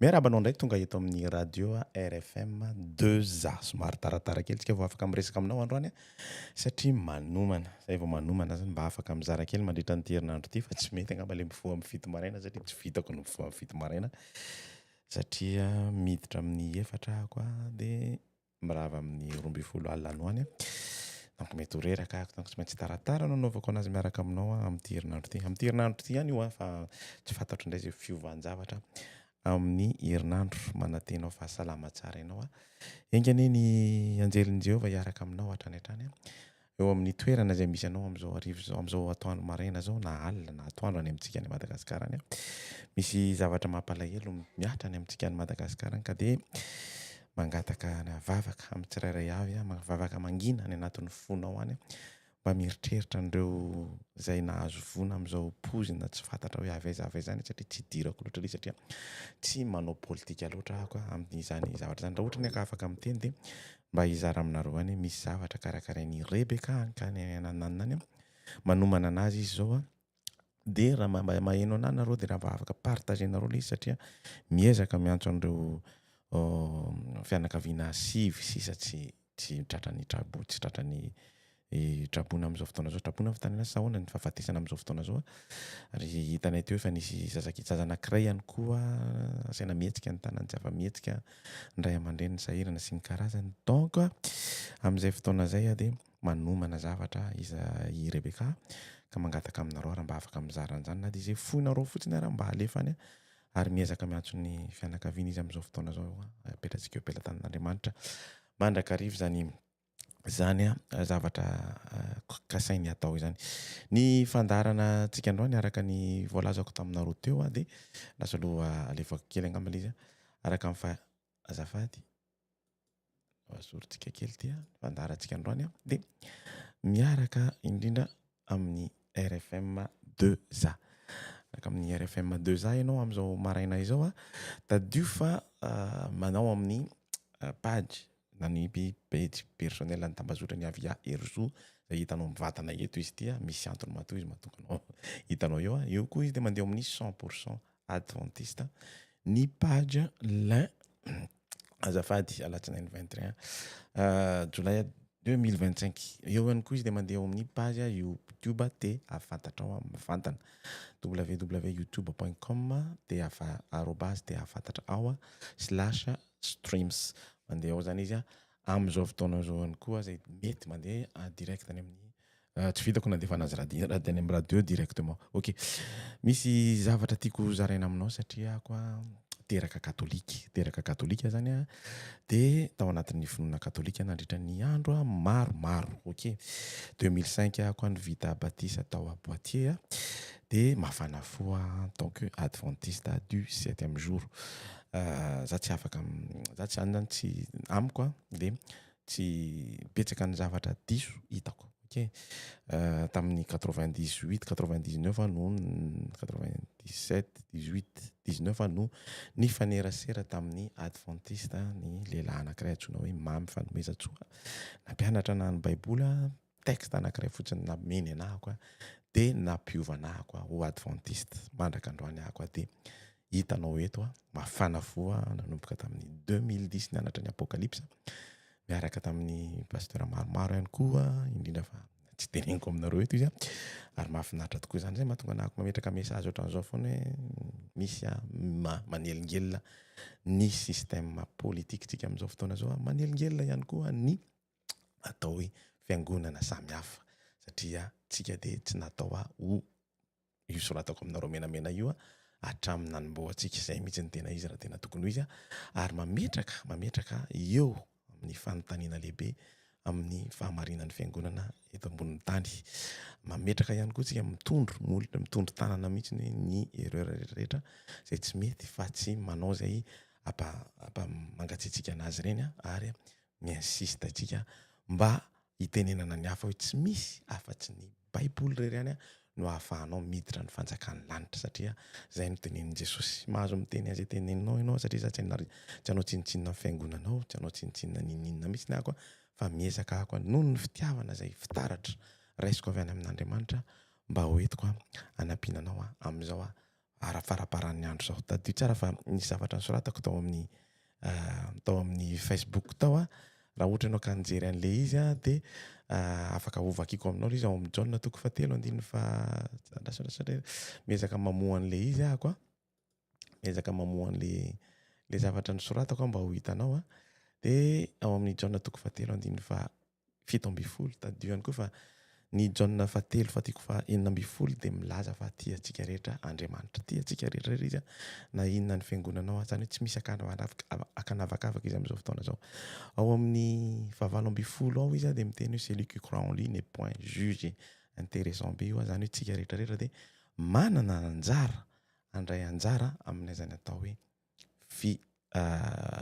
Miarabanao ndraiky tonga eto amin'ny radio RFM 2A somary taratara kely tsika vao afaka miresaka aminao androany satria manomana zay vao manomana zany mba afaka mizara kely mandritra ny herinandro ty fa tsy mety angamba le mifoha amin'ny fito maraina satria tsy vitako ny mifoha amin'ny fito maraina satria miditra amin'ny efatra ako dia mirava amin'ny 12 alina any donc mety ho reraka ako donc tsy maintsy taratara nanaovako anazy miaraka aminao amin'ny herinandro ty amin'ny herinandro ty ihany io fa tsy fantatro indray zay fiovanjavatra amin'ny herinandro manatenao fahasalama tsara ianao engany ny anjelin'i Jehova hiaraka aminao hatrany hatrany eo amin'ny toerana izay misy anao amin'izao arivo zao amin'izao atoandro maraina zao na alina na atoandro any amintsika any Madagasikara any misy zavatra mampalahelo miatra any amintsika any Madagasikara ka dia mangataka vavaka amin'ny tsirairay avy vavaka mangina any anatin'ny fonao any mba mieritreritra an'ireo izay nahazo voana amin'izao pozina tsy fantatra hoe avaiza zany satria tsy dirako loatra ilay satria tsy manao politika loatra ako amin'izany zavatra zany raha ohatra ny afaka miteny dia mba hizara aminareo any misy zavatra karakarain'ny Rebeka ka ny ananany manomana anazy izy zao dia raha maheno anahy nareo dia raha mba afaka partagenareo ilay izy satria miezaka miantso an'ireo fianakaviana sivy sisa tsy tratran'ny trabo tsy tratran'ny trabona amin'izao fotoana zao trabona fitaniana sahoana ny fahafatesana amin'izao fotoana zao ary hitanay teo efa nisy zaza anankiray ihany koa asaina mihetsika ny tanany tsy afa-mihetsika ny ray aman-dreny ny sahirana sy ny karazany donc amin'izay fotoana izay dia manomana zavatra i Rebeka ka mangataka aminareo raha mba afaka mizara an'izany na dia izay foinareo fotsiny raha mba alefa any ary miezaka miantso ny fianakaviana izy amin'izao fotoana zao apetratsika eo ampelantan'Andriamanitra mandrakarivo zany zavatra kasainy atao izany ny fandarana tsika androany araka ny voalazako taminareo teo dia lasa aloha alefako kely angamba ilay izy araka amin'ny azafady azorintsika kely ty fandarantsika androany dia miaraka indrindra amin'ny RFM 2A araka amin'ny RFM 2A ianao amin'izao maraina izao tadio fa manao amin'ny page na ny page personnel ny tambazotra ny Avia Erzo izay hitanao mivatana eto izy ty misy antony matoa izy mahatonga anao hitanao eo koa izy dia mandeha amin'ny 100% adventiste ny page l'un azafady alatsinainy 21 jolay 2025 eo ihany koa izy dia mandeha amin'ny page YouTube te afantatrao mivantana www.youtube.com dia @te afantatra ao /streams mandeha ao zany izy amin'izao fotoana zao ihany koa zay mety mandeha direct any amin'ny tsy vitako na dia efa nazy any amin'ny radio directement ok misy zavatra tiako zaraina aminao satria ako teraka katolika zany dia tao anatin'ny finoana katolika nandritra ny andro maromaro ok 2005 ako ny vita batisa tao à Poitiers dia mafana foa en tant que adventiste du 7e jour za tsy afaka za tsy andany tsy amiko dia tsy betsaka ny zavatra diso hitako ok tamin'ny 98 99 no 97 18 19 no ny fanerasera tamin'ny adventiste ny lehilahy anankiray antsoina hoe Mamy Fanomezantsoa nampianatra anahy ny baibola texte anankiray fotsiny nameny anahako dia nampiova anahako ho adventiste mandraka androany ahako dia hitanao eto mafana foa nanomboka tamin'ny 2010 nianatra ny apokalypsa miaraka tamin'ny pasteur maromaro ihany koa indrindra fa tsy teneniko aminareo eto izy ary mahafinaritra tokoa izany zay mahatonga anahako mametraka message ohatran'izao foana hoe misy manelingelina ny système politique amin'izao fotoana zao manelingelina ihany koa ny atao hoe fiangonana samihafa satria tsika dia tsy natao ho io soratako aminareo menamena io hatramin'ny nanomboantsika izay mihitsy ny tena izy raha tena tokony ho izy ary mametraka eo amin'ny fanontaniana lehibe amin'ny fahamarinan'ny fiangonana eto ambonin'ny tany mametraka ihany koa tsika mitondro tanana mihitsy ny erreur rehetra izay tsy mety fa tsy manao izay mangatsiatsika anazy ireny ary miinsiste tsika mba hitenenana ny hafa hoe tsy misy afa-tsy ny baiboly irery ihany no ahafahanao miditra ny fanjakan'ny lanitra satria izay no tenenin'i Jesosy mahazo miteny an'izay teneninao ianao satria za tsy hanao tsinitsinina amin'ny fiangonanao tsy hanao tsinitsinina ninina mihitsy ny ako fa miezaka ako noho ny fitiavana izay fitaratra raisiko avy any amin'Andriamanitra mba hoentiko hanampiananao amin'izao ara-faraparan'ny andro zao tadio tsara fa nisy zavatra nisoratako tao amin'ny Facebook tao a raha ohatra ianao ka nijery an'le izy a de afaka ovakiko aminao le izy ao amin'ny John toko fatelo andiny fa miezaka mamoa an'le izy ahako a miezaka mamoa an'le zavatra nisoratako a mba ho hitanao a de ao amin'ny John toko fatelo andiny fa fito amby folo tadio ihany koa fa ny John fatelo fatiko fa enina amby folo de milaza fa tia antsika rehetra Andriamanitra tia antsika rehetra izy a na inona ny fiangonanao zany hoe tsy misy akanavakavaka izy amin'izao fotoana zao ao amin'ny fahavalo amby folo ao izy a de miteny hoe celui qui croit en lui n'est point jugé intéressant be io a zany hoe tsika rehetra rehetra de manana anjara andray anjara amin'ny zany atao hoe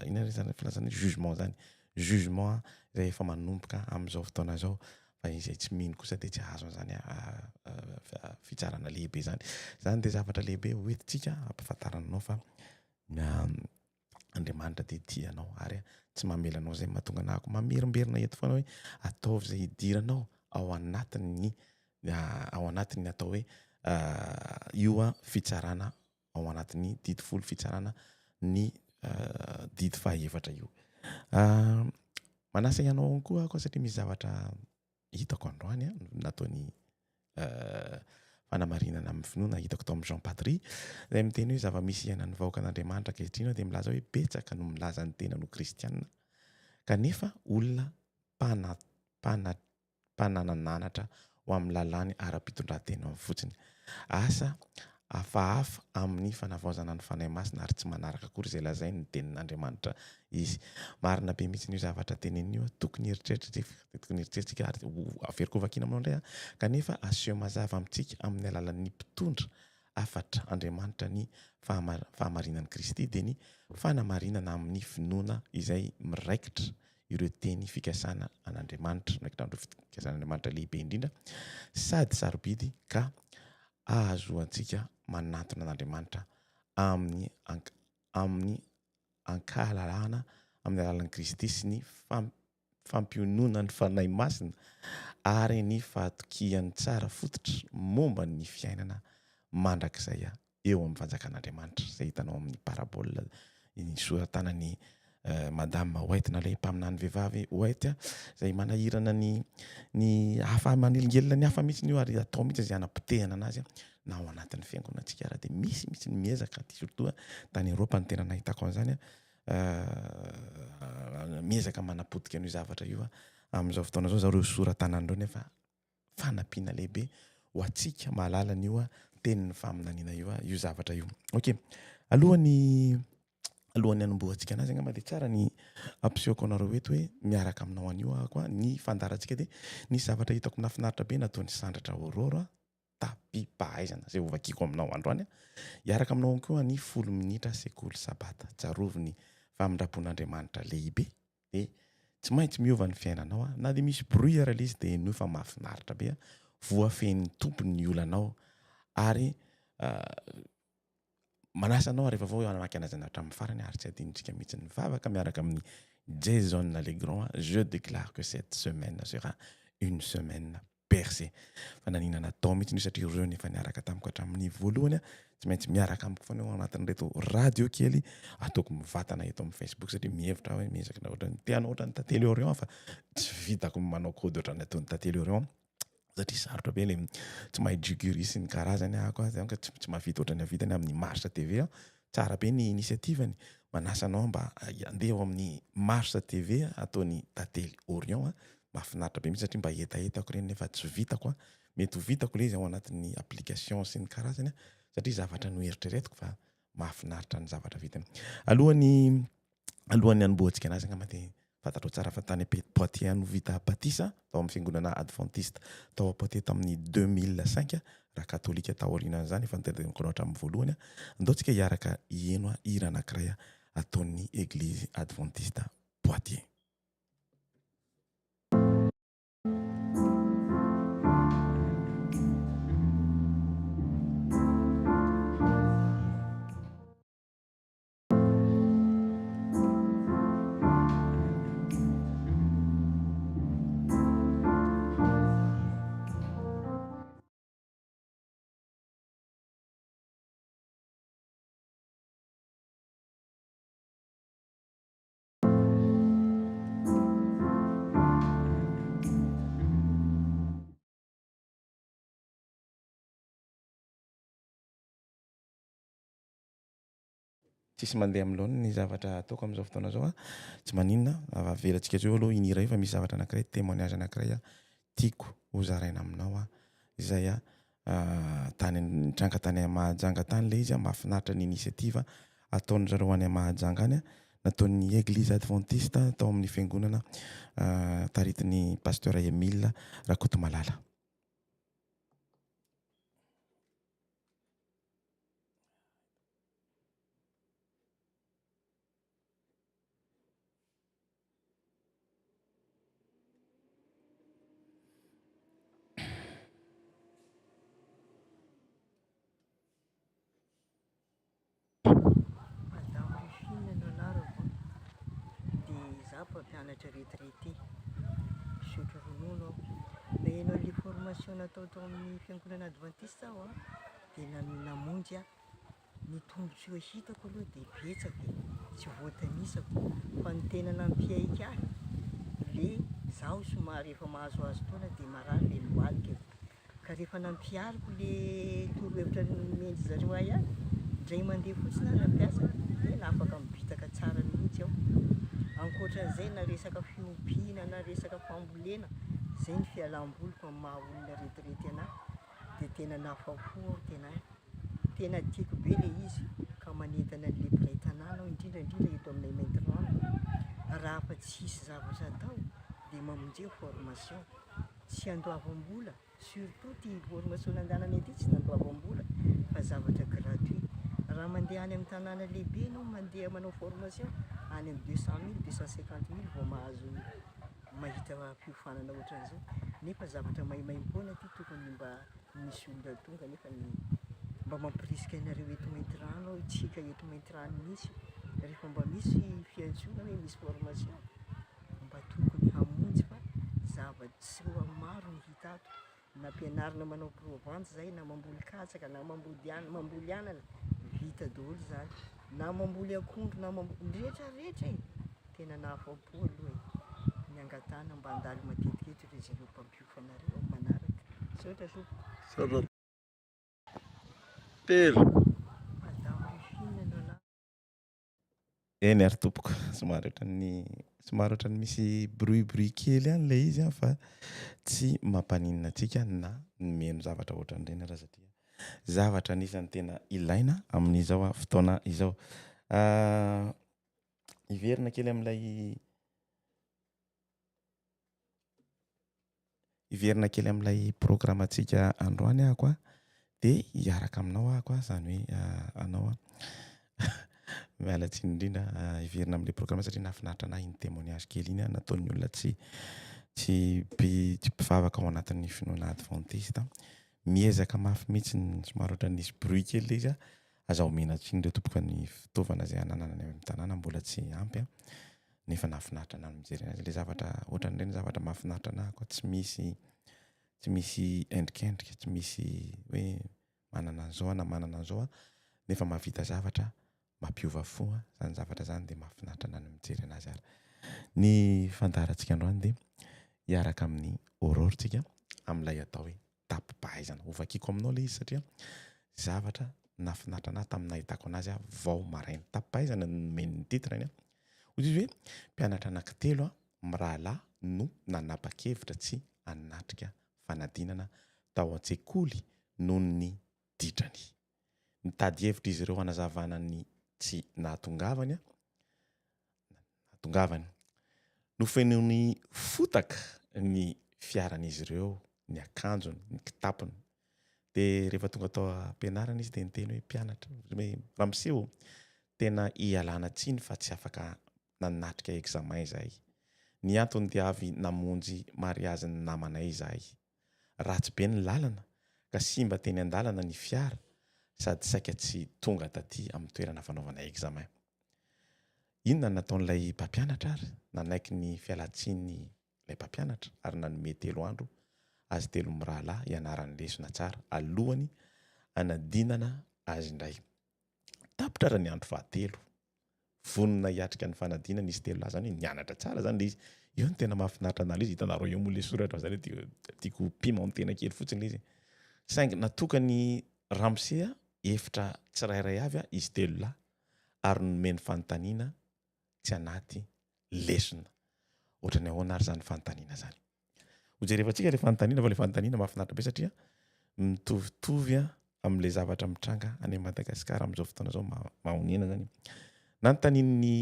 inona zany filazana jugement zany jugement izay efa manomboka amin'izao fotoana zao fa izay tsy mino kosa de tsy azo zany fitsarana lehibe zany de zavatra lehibe hoentintsika ampafantaranao fa Andriamanitra de tianao ary tsy mamelanao zay mahatonga anahako mamerimberina eto foana hoe ataovy zay idiranao ao anatin'ny atao hoe io a fitsarana ao anatin'ny didy folo fitsarana ny didy fahaefatra io manasa ianao ihany koa ako satria misy zavatra hitako androany a nataony fanamarinana amin'ny finoana hitako tao amin'ny Jean Patry izay miteny hoe zava-misy iainan'ny vahoaka an'Andriamanitra ankehitriny dia milaza hoe betsaka no milaza ny tena no kristianina kanefa olona mpananananatra ho amin'ny lalàny ara-pitondran-tena fotsiny asa hafahafa amin'ny fanavaozana ny fanahy masina ary tsy manaraka akory izay lazainy ny tenin'Andriamanitra izy marina be mihitsy ny zavatra tenen'io tokony eritreritra ary averiko vakiana aminao indray kanefa aseho mazava amintsika amin'ny alalan'ny mpitondra afatra Andriamanitra ny fahamarinan'i Kristy dia ny fanamarinana amin'ny finoana izay miraikitra ireo teny fikasana an'Andriamanitra miraikitra ireo fikasana an'Andriamanitra lehibe indrindra sady sarobidy ka ahazoantsika manatona an'Andriamanitra amin'ny ankahalalahana amin'ny alalan'i Kristy sy ny fampionona ny fanahy masina ary ny fahatokian'ny tsara fototra momba ny fiainana mandrakizay eo amin'ny fanjakan'Andriamanitra izay hitanao amin'ny parabola ny soratanany madame White na ilay mpaminany vehivavy White izay manahirana ny hafa manelingelina ny hafa mihitsy io ary atao mihitsy izay anapotehana anazy na ao anatin'ny fiangonantsika ary dia misy mihitsy ny miezaka surtout tany Eropa ny tena nahitako an'izany miezaka manapodika an'io zavatra io amin'izao fotoana zao zareo soratanan'ireo nefa fanampiana lehibe ho antsika mahalala an'io tenin'ny faminaniana io zavatra io. Ok, alohan'ny hanombohantsika anazy angamba dia tsara ny ampisehoko anareo eto hoe miaraka aminao an'io ako ny fandarantsika dia nisy zavatra hitako nafinaritra be nataon'ny Sandratra Aurore tapim-pahaizana izay hovakiako aminao androany hiaraka aminao ihany koa ny 10 minitra sekoly sabata tsarovy ny famindrapon'Andriamanitra lehibe dia tsy maintsy miova ny fiainanao na dia misy bruit ara izy dia no fa mahafinaritra be voafehin'ny tompony ny olanao ary manasa anao rehefa vao anamaky anazy hatramin'ny farany ary tsy adinontsika mihitsy ny vavaka miaraka amin'ny Jason Legrand. Je déclare que cette semaine sera une semaine percée. Fananina natao mihitsy satria ireo nefa niaraka tamiko hatramin'ny voalohany tsy maintsy miaraka amiko fanao anatin'ireto radio kely ataoko mivatana eto amin'ny Facebook satria mihevitra hoe miezaka na ohatran'ny tiana ohatran'ny tantely Orion fa tsy vitako manao kody ohatran'ny ataon'ny tantely Orion satria sarotra be ilay tsy mahay jigurisy ny karazany ako tsy mahavita ohatrany havitany amin'ny Marsa TV tsara be ny initiativany manasa anao mba andeha ao amin'ny Marsa TV ataony tantely Orion mahafinaritra be mihitsy satria mba etaetako ireny nefa tsy vitako mety ho vitako ilay izy ao anatin'ny application sy ny karazany satria zavatra no eritreretiko fa mahafinaritra ny zavatra vitany. Alohan'ny hanombohantsika anazy angamba dia fantatrao tsara fa tany Poitiers no vita batisa tao amin'ny fiangonana Adventiste tao Poitiers tamin'ny 2005 raha katolika taorianan'izany efa nitedinako anao hatramin'ny voalohany andaontsika hiaraka hieno hira anankiray ataon'ny Église Adventiste Poitiers. tsisy mandeha am'loany ny zavatra ataoko am'izao fotoana zao a tsy maninona avelantsika tseo aloha inira io fa misy zavatra anankiray témoignage anankiray a tiako ho zaraina aminao a izay a tany nitranga tany Mahajanga tany le izy a mahafinaritra ny initiative ataony zareo any Mahajanga any a nataon'ny église adventiste tao amin'ny fiangonana taritin'ny pasteur Emile Rakotomalala. Mpampianatra retraité misotro ronono aho nahenao le formation natao tao amin'ny fiangonana adventiste aho a dia namonjy a ny tombontsoa hitako aloha dia betsaka tsy voatanisako fa ny tena nampiaika ahy le zaho somary efa mahazoazo taona dia marary le lohalika ka rehefa nampiariko le torohevitra mendy zareo ahy any ndray mandeha fotsiny aho nampiasa dia nafaka mibitaka tsara mihitsy aho. Ankoatran'izay na resaka fiompiana na resaka fambolena zay ny fialam-boliko amin'ny maha olona retraité anahy dia tena nahafapo aho tena tiako be le izy ka manentana an'le mpiray tanàna aho indrindrandrindra eto aminay Maintirano raha fa tsisy zavatra atao dia mamonjeo formation tsy andoavam-bola surtout ty formation nandehanany aty tsy nandoavam-bola fa zavatra gratuit raha mandeha any amin'ny tanàna lehibe anao mandeha manao formation any amin'ny 200 000 250 000 vao mahazo mahita fiofanana ohatran'izao nefa zavatra maimaim-poana ty tokony mba misy olona tonga nefa mba mampirisika anareo eto Maintirano aho tsika eto Maintirano misy rehefa mba misy fiantsonana hoe misy formation mba tokony hamonjy fa zava-tsoa maro ny hitato na ampianarina manao provanty zay na mamboly katsaka na mamboly anana vita daholo zany na mamboly akondro na mamboly rehetrarehetra e tena nahafapo aloha e niangatana mba handalo matetikety ireo zareo mpampiofanareo manaraka saotra aloha telo madamo rifinana na eny ary tompoko somary ohatrany misy bruit kely any le izy fa tsy mampaninona antsika na meno zavatra ohatran'ireny raha satria zavatra anisan'ny tena ilaina amin'izao fotoana izao. Iverina kely amin'ilay programantsika androany ahako a dia hiaraka aminao ahako a zany hoe anao a miala tsiny indrindra iverina amin'ilay programa satria nahafinaritra anahy ny témoignage kely iny a nataon'ny olona tsy mpivavaka ao anatin'ny finoana adventiste miezaka mafy mihitsy ny somary ohatran'nisy bruit kely le izy a aza omena tsiny ireo tompoka ny fitaovana izay ananana any amin'ny tanàna mbola tsy ampy a nefa nahafinaritra anahy mijery azy le zavatra ohatran'ireny zavatra mahafinaritra anahy koa tsy misy endrikendrika tsy misy hoe manana an'izao na manana an'izao a nefa mahavita zavatra mampiova fo zany zavatra zany dia mahafinaritra anahy mijery anazy ary ny fandaharantsika androany dia hiaraka amin'ny aurore tsika amin'ilay atao hoe tapipahaizana ovakiko aminao le izy satria zavatra nahafinaritra anahy tamin'ny nahitako anazy a vao maraina tapipahaizana nomen'ny titrany a ozy izy hoe mpianatra anankitelo a mirahalahy no nanapa-kevitra tsy hanatrika fanadinana tao an-tsekoly noho ny didrany nitady hevitra izy ireo hanazavana ny tsy nahatongavany nofenoy fotaka ny fiaran'izy ireo ny akanjony ny kitapony dia rehefa tonga tao ampianarana izy dia niteny hoe mpianatra hoe ramoseo tena hialana tsiny fa tsy afaka nanatrika examen izahay ny antony dia avy namonjy mariazy ny namanay izahay ratsy be ny lalana ka simba teny an-dalana ny fiara sady saika tsy tonga taty amin'ny toerana fanaovana examen inona nataon'ilay mpampianatra ary nanaiky ny fialatsiny ilay mpampianatra ary nanome 3 andro azy 3 mirahalahy ianaran'ny lesona tsara alohany anadinana azy indray tapitra raha ny andro 7 vonona hiatrika ny fanadinana izy 3 lahy zany nianatra tsara zany le izy io ny tena mahafinaritra an'ilay izy hitanareo io moa le soratra zany hoe tiako pima ny tena kely fotsiny le izy saingy natokany ramosea efitra tsirairay avy a izy 3 lahy ary nomeny fanontaniana tsy anaty lesona ohatra ny ahoana ary zany fanontaniana zany hojerevantsika le fanontaniana fa le fanontaniana mahafinaritra be satria mitovitovy amin'le zavatra mitranga any Madagasikara amin'izao fotoana zao mahonena zany nanontanian'ny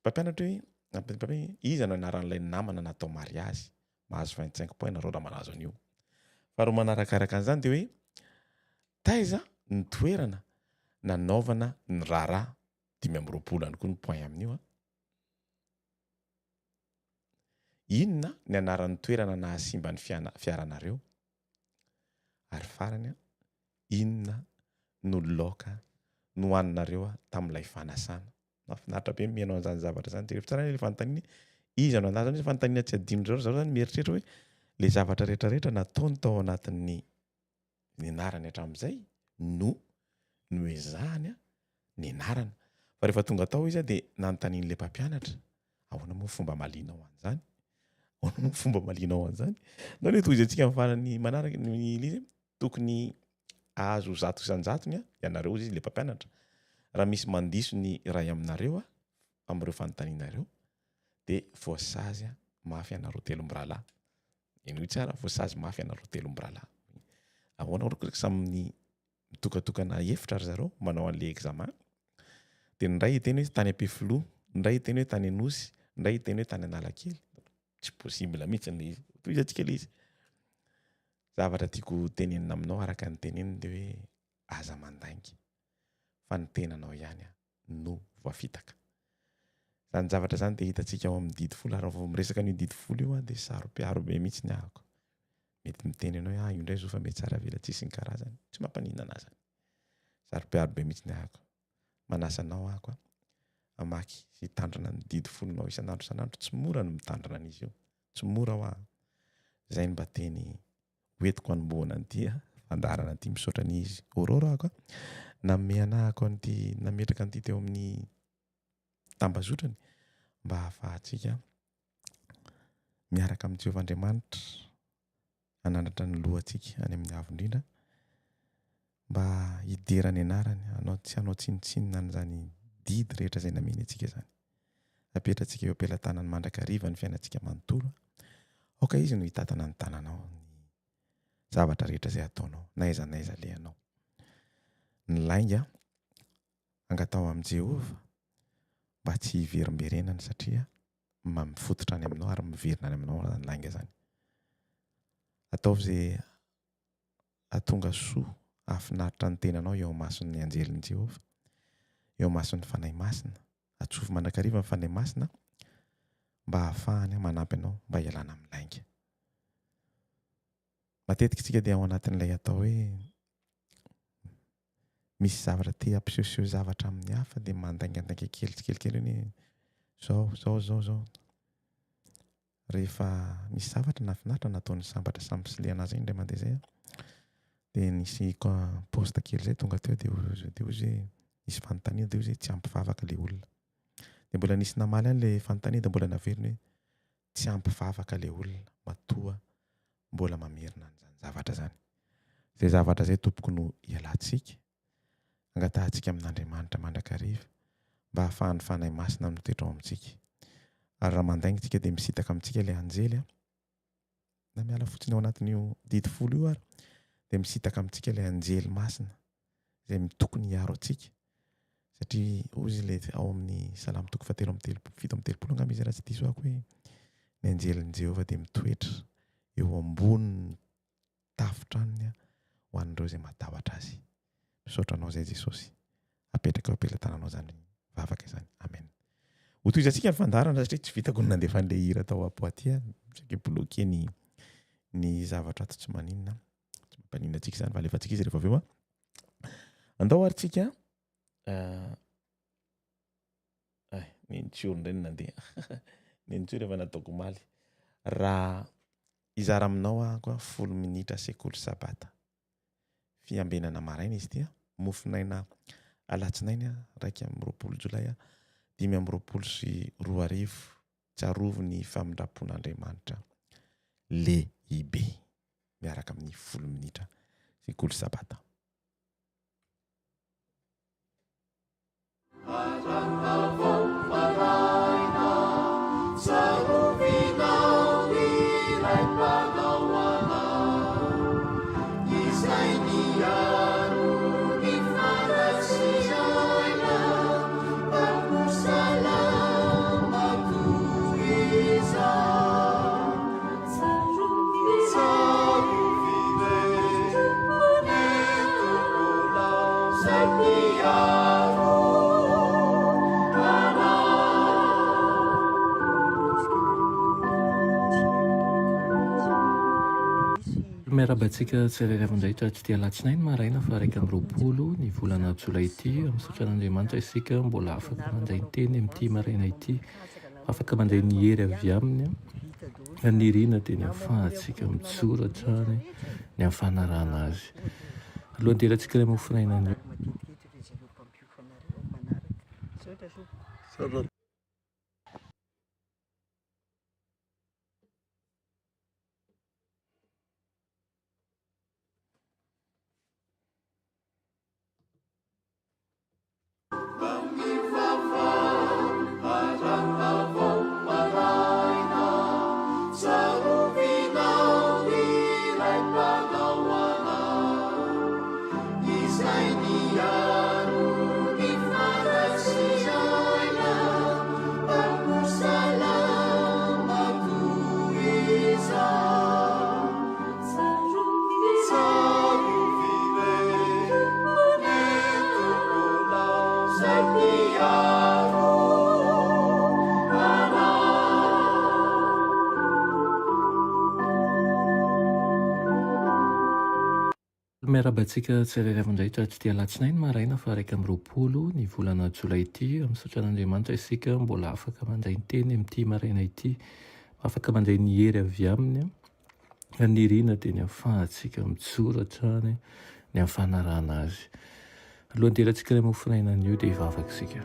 mpampianatra hoe iza no anaran'ilay namana natao mariazy mahazo 25 points nareo raha malazo an'io fa ro manarakaraka an'izany dia hoe taiza ny toerana nanaovana ny raharaha 5 any koa ny point amin'io inona ny anaran'ny toerana nahasimba ny fiaranareo ary farany inona no laoka no hoaninareo tamin'ilay fanasana mahafinaritra be mihaino an'izany zavatra zany dia tsara le fanontaniana iza no anazany fanontaniana tsy adinon'ireo zao zany mieritreritra hoe le zavatra rehetrarehetra nataony tao anatin'ny anarany hatramin'izay no ezahany ny anarana fa rehefa tonga tao izy dia nanontanian'le mpampianatra ahoana moa fomba maliana ao an'izany ahoana moa fomba maliana ao an'izany na hoe toy izy antsika mifarany manaraka ny izy tokony azo zato isan-jatony ianareo izy le mpampianatra raha misy mandiso ny ray aminareo amin'ireo fanontanianareo dia voasazy mafy ianareo telo mirahalahy iny tsara voasazy mafy ianareo telo mirahalahy ahoana orako samy mitokatokana efitra ry zareo manao an'le examen dia ny ray hiteny hoe tany Ampefiloha ny ray hiteny hoe tany Anosy ny ray hiteny hoe tany Analakely tsy possible mihitsy le izy toy izy antsika le izy zavatra tiako tenenina aminao araka ny teneniny dia hoe aza mandaingy fa ny tenanao ihany no voafitaka zany zavatra zany dia hitantsika ao amin'ny didy folo raha vao miresaka ny didy folo io dia saropiaro be mihitsy ny ahako mety miteny ianao io indray zo fa mety tsara vela tsisy ny karazany tsy mampanina anazy saropiaro be mihitsy ny ahako manasa anao ahako amaky sy tandrana ny didy folonao isan'andro tsy mora no mitandrina an'izy io tsy mora ho zay ny mba teny hoentiko anombohana an'ity fandarana an'ity misaotra n'izy aurora ahako nametraka an'ity teo amin'ny tambazotrany mba hahafahantsika miaraka amin'ny Jehovahandriamanitra anandratra ny lohantsika any amin'ny avondrindra mba hiderany anarany tsy hanao tsinotsinona n'izany didy rehetra izay nameny antsika zany apetratsika eo am-pelantanany mandrakariva ny fiainantsika manontolo aoka izy no hitatana ny tananao ny zavatra rehetra izay ataonao naiza lehanao ny lainga angatao amin'i Jehova mba tsy hiverimberenany satria mifototra any aminao ary miverina any aminao ny lainga zany ataovy izay atonga soa ahafinaritra ny tenanao eo mason'ny anjelin'i Jehova eo mason'ny fanahy masina atsofo mandrakariva ny fanahy masina mba hahafahany manampy anao mba hialana amin'ny lainga matetika tsika dia ao anatin'ilay atao hoe misy zavatra te ampisehoseho zavatra amin'ny hafa dia mandaingandainga kelikely ny zao rehefa misy zavatra nafinaritra nataon'ny sambatra samy sy le anazy indray mandeha zay dia nisy posta kely zay tonga teo dia ozy nisy fanontaniana dia ozy tsy ampivavaka le olona dia mbola nisy namaly any le fanontaniana dia mbola naveriny hoe tsy ampivavaka le olona matoa mbola mamerina an'izany zavatra zany zay zavatra zay tompoko no hialantsika angatahantsika amin'Andriamanitra mandrakariva mba hahafahan'ny fanahy masina no toetra ao amintsika ary raha mandainga tsika dia misitaka amintsika ilay anjely na miala fotsiny ao anatin'io didy folo io ary dia misitaka amintsika ilay anjely masina izay tokony hiaro antsika satria ozy ilay ao amin'ny salamo toko 7:7 angamba izy raha tsy diso ahako hoe ny anjelin'i Jehova dia mitoetra eo ambony tafotranony ho an'ireo izay matahotra azy misaotra anao izay Jesosy apetraka eo am-pelantananao zany vavaka izany amen ho toy izy antsika ny fandarana satria tsy vitako ny nandefa an'ilay hira tao apoaty saky bloqué ny zavatra ato tsy maninona tsy mampanina antsika zany fa alefantsika izy rehefa avy eo andao ary tsika nentsoro indray ny nandeha nentsoro efa nataoko maly raha izara aminao ahako 10 minitra sekoly sabata fiambenana maraina izy ity mofinaina alatsinainy 2 Jolay 5:20 tsarovo ny famindrapon'Andriamanitra lehibe miaraka amin'ny 10 minitra sekoly sabata miarabantsika tsirairay avy-indray tsy tia latsinainy maraina fa raika amby roapolo ny volana jolay ity amin'ny sotran'Andriamanitra isika mbola afaka mandray ny teny amin'ity maraina ity, afaka mandray ny hery avy aminy ny rina dia ny afahantsika mitsoratra ny afanarana azy. Alohan'ny derantsika ilay mofinainany miarabantsika tsirairay avy-indray tsy tia latsinainy maraina fa raika amby roapolo ny volana jolay ity amin'ny sotran'Andriamanitra isika mbola afaka mandray ny teny amin'ity maraina ity, afaka mandray ny hery avy aminy ny rina dia ny afahantsika mitsoratra ny afanarana azy. Alohan'ny derantsika ilay mofinainana io dia hivavaka isika.